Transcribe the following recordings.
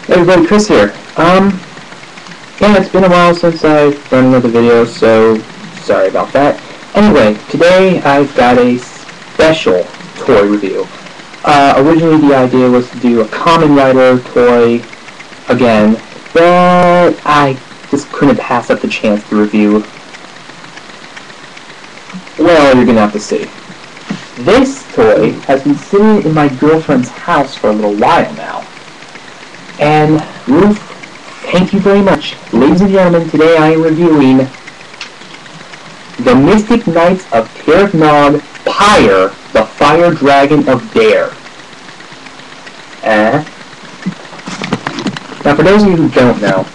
Hey everybody, Chris here. Yeah, it's been a while since I've done another video, so sorry about that. Anyway, today I've got a special toy review. Originally the idea was to do a Kamen Rider toy again, but I just couldn't pass up the chance to review. Well, you're gonna have to see. This toy has been sitting in my girlfriend's house for a little while now. And Ruth, thank you very much. Ladies and gentlemen, today I am reviewing the Mystic Knights of Nog Pyre, the Fire Dragon of Dare. Now for those of you who don't know,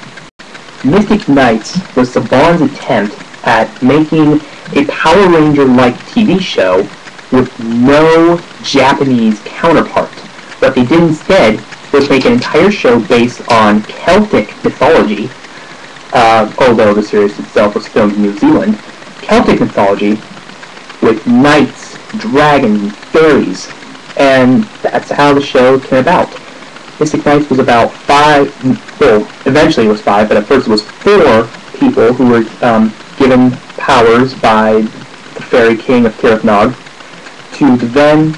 Mystic Knights was Saban's attempt at making a Power Ranger-like TV show with no Japanese counterpart. What they did instead was make an entire show based on Celtic mythology, although the series itself was filmed in New Zealand. Celtic mythology with knights, dragons, fairies, and that's how the show came about. Mystic Knights was about eventually it was 5, but at first it was 4 people who were given powers by the fairy king of Nog to defend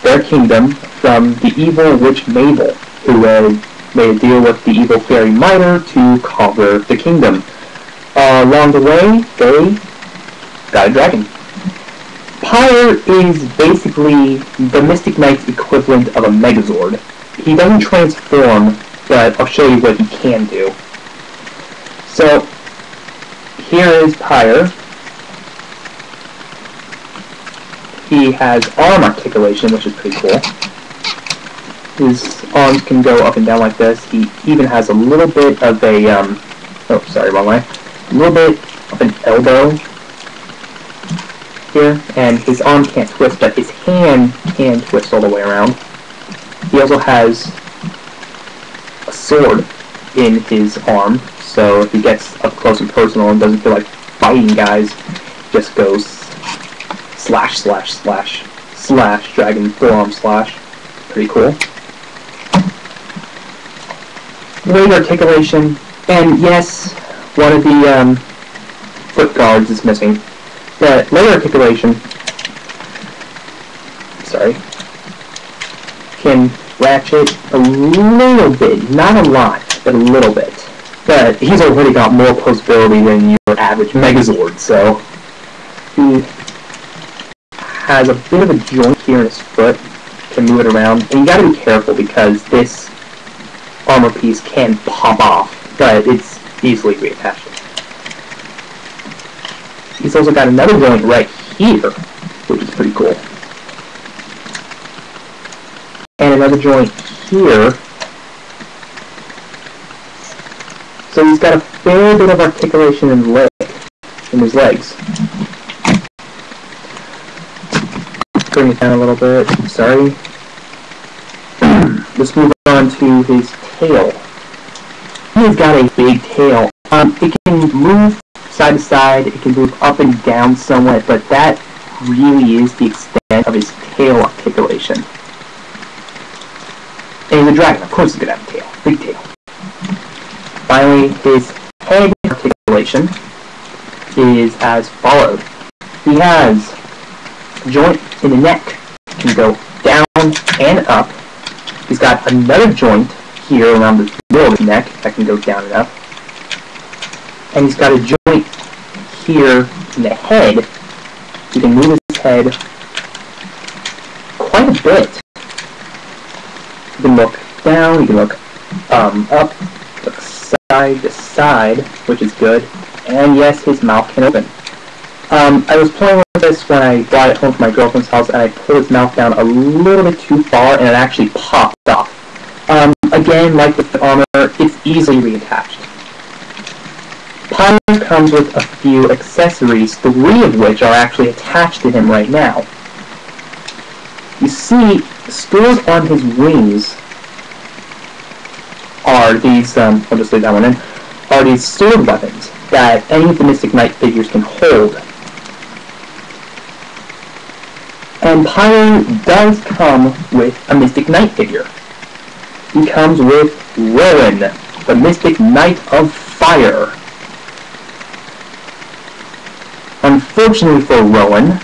their kingdom from the evil witch Mabel, who had made a deal with the evil fairy Miter to conquer the kingdom. Along the way, they got a dragon. Pyre is basically the Mystic Knight's equivalent of a Megazord. He doesn't transform, but I'll show you what he can do. So, here is Pyre. He has arm articulation, which is pretty cool. His arms can go up and down like this. He even has a little bit of a, oh, sorry, wrong way. A little bit of an elbow here, and his arm can't twist, but his hand can twist all the way around. He also has a sword in his arm, so if he gets up close and personal and doesn't feel like fighting guys, just goes slash, slash, slash, slash, dragon forearm slash. Pretty cool. Leg articulation, and yes, one of the foot guards is missing. The leg articulation, sorry, can ratchet a little bit, not a lot, but a little bit. But he's already got more posability than your average Megazord, so he has a bit of a joint here in his foot, can move it around, and you gotta be careful because this armor piece can pop off, but it's easily reattached. He's also got another joint right here, which is pretty cool. And another joint here. So he's got a fair bit of articulation in his legs. Bring it down a little bit, sorry. Let's move on to his tail. He's got a big tail. It can move side to side, it can move up and down somewhat, but that really is the extent of his tail articulation. And he's a dragon, of course he's gonna have a tail. Big tail. Finally, his head articulation is as follows. He has a joint in the neck, can go down and up. He's got another joint here around the middle of his neck that can go down and up. And he's got a joint here in the head. You can move his head quite a bit. You can look down, you can look up, look side to side, which is good. And yes, his mouth can open. I was playing with this when I brought it home from my girlfriend's house, and I pulled his mouth down a little bit too far, and it actually popped off. Again, like with the armor, it's easily reattached. Pyre comes with a few accessories, 3 of which are actually attached to him right now. You see, stored on his wings are these, I'll just leave that one in, are these sword weapons that any of the Mystic Knight figures can hold. And Pyre does come with a Mystic Knight figure. He comes with Rowan, the Mystic Knight of Fire. Unfortunately for Rowan,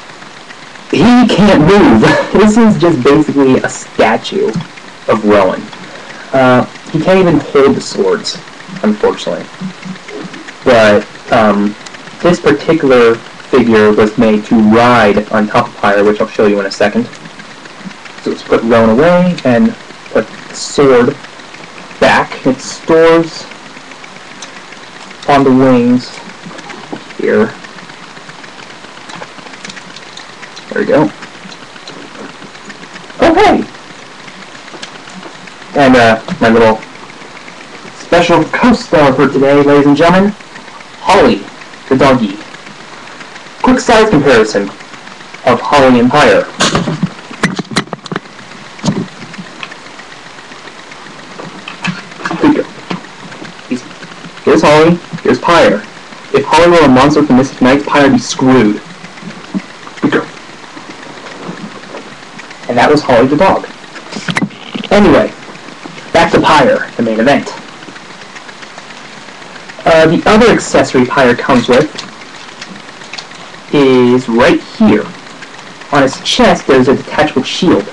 he can't move. This is just basically a statue of Rowan. He can't even hold the swords, unfortunately. But this particular figure was made to ride on top of Pyre, which I'll show you in a second. So let's put Rowan away and put the sword back. It stores on the wings here. There we go. Okay! And my little special co-star for today, ladies and gentlemen, Holly, the doggy. Quick size comparison of Holly and Pyre. Here we go. Here's Holly, here's Pyre. If Holly were a monster with the Mystic Knights, Pyre would be screwed. And that was Holly the dog. Anyway, back to Pyre, the main event. The other accessory Pyre comes with is right here. On his chest there's a detachable shield.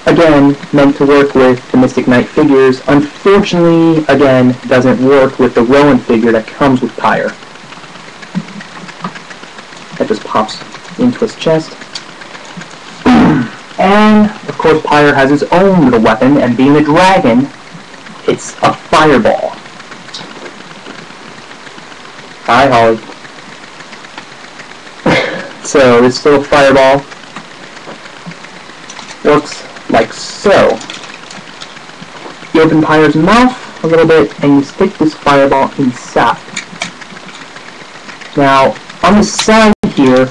Again, meant to work with the Mystic Knight figures. Unfortunately, again, doesn't work with the Rowan figure that comes with Pyre. That just pops into his chest. And, of course, Pyre has his own little weapon, and being a dragon, it's a fireball. Hi, Holly. So, this little fireball works like so. You open Pyre's mouth a little bit, and you stick this fireball inside. Now, on the side here,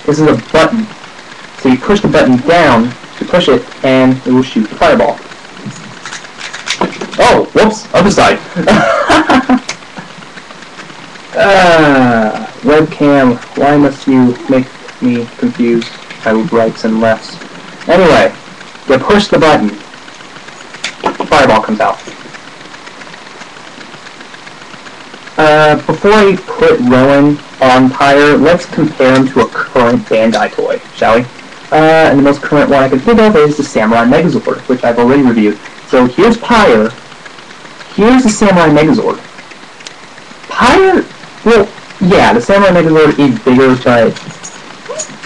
this is a button. So you push the button down, you push it, and it will shoot the fireball. Oh, whoops, other side. Webcam, why must you make me confused by rights and lefts? Anyway, you push the button, fireball comes out. Before I put Rowan on Pyre, let's compare him to a current Bandai toy, shall we? And the most current one I can think of is the Samurai Megazord, which I've already reviewed. So here's Pyre, here's the Samurai Megazord. Pyre, well, yeah, the Samurai Megazord is bigger, but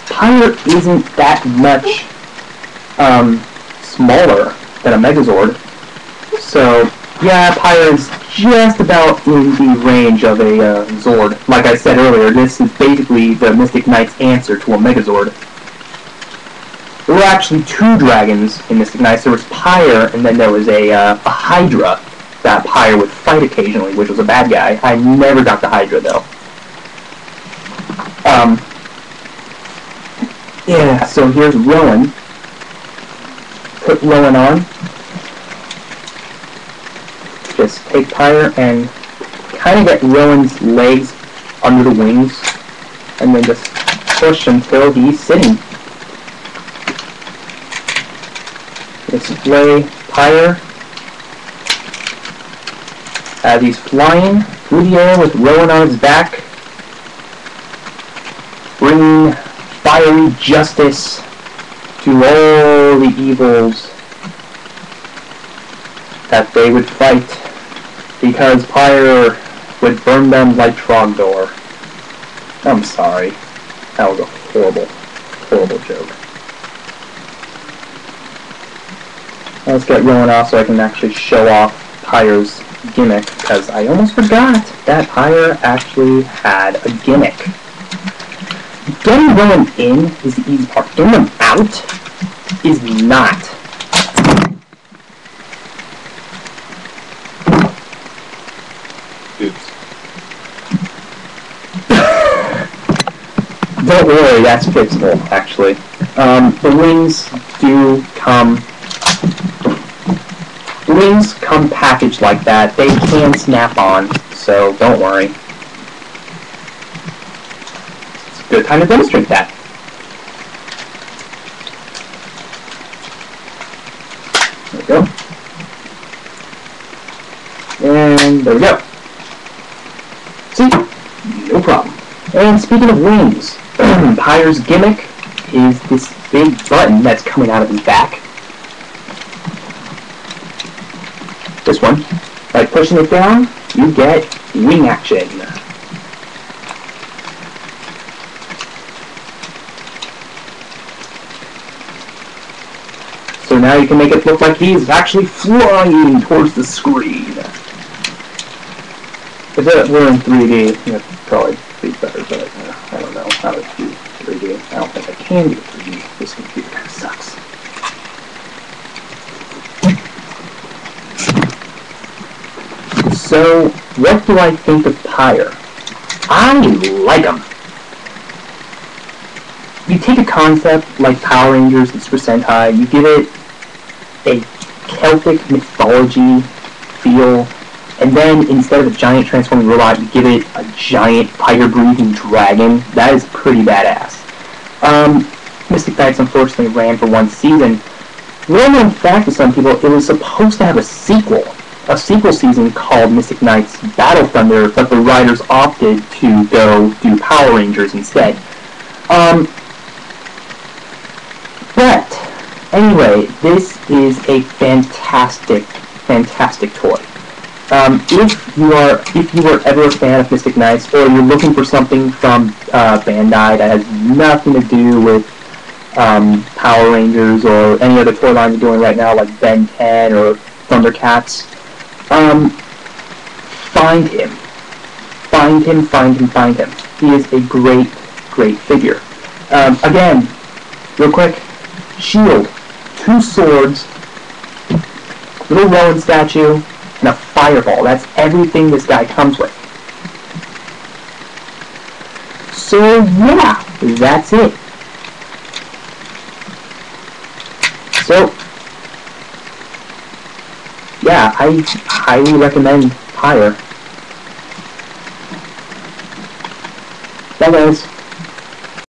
Pyre isn't that much smaller than a Megazord. So, yeah, Pyre is just about in the range of a Zord. Like I said earlier, this is basically the Mystic Knight's answer to a Megazord. There were actually two dragons in Mystic Knights. There was Pyre, and then there was a Hydra that Pyre would fight occasionally, which was a bad guy. I never got the Hydra, though. Yeah, so here's Rowan. Put Rowan on. Just take Pyre and kind of get Rowan's legs under the wings, and then just push until he's sitting. Display Pyre as he's flying through the air with Rowan on his back, bringing fiery justice to all the evils that they would fight, because Pyre would burn them like Trogdor. I'm sorry. That was a horrible, horrible joke. Let's get Rowan off so I can actually show off Pyre's gimmick, because I almost forgot that Pyre actually had a gimmick. Getting Rowan in is the easy part. Getting them out is not. Oops. Don't worry, that's fixable, actually. The wings do come... The wings come packaged like that. They can snap on, so don't worry. good time to demonstrate that. There we go. And there we go. See? No problem. And speaking of wings, Pyre's gimmick is this big button that's coming out of his back. This one. By pushing it down, you get wing action. So now you can make it look like he's actually flying towards the screen. If it were in 3D, it'd probably be better, but I don't know how to do 3D. I don't think I can do 3D. This computer kind of sucks. So, what do I think of Pyre? I like him. You take a concept like Power Rangers and Super Sentai, you give it a Celtic mythology feel, and then instead of a giant transforming robot, you give it a giant fire-breathing dragon. That is pretty badass. Mystic Knights unfortunately ran for one season. Well-known fact to some people, it was supposed to have a sequel season called Mystic Knights Battle Thunder, but the writers opted to go do Power Rangers instead. But anyway, this is a fantastic toy. If you were ever a fan of Mystic Knights, or you're looking for something from Bandai that has nothing to do with Power Rangers or any other toy line you're doing right now, like Ben 10 or Thundercats, find him. He is a great figure. Again, real quick, shield, 2 swords, little Rowan statue, and a fireball. That's everything this guy comes with. So yeah, that's it. So yeah, I highly recommend Pyre. Bye guys.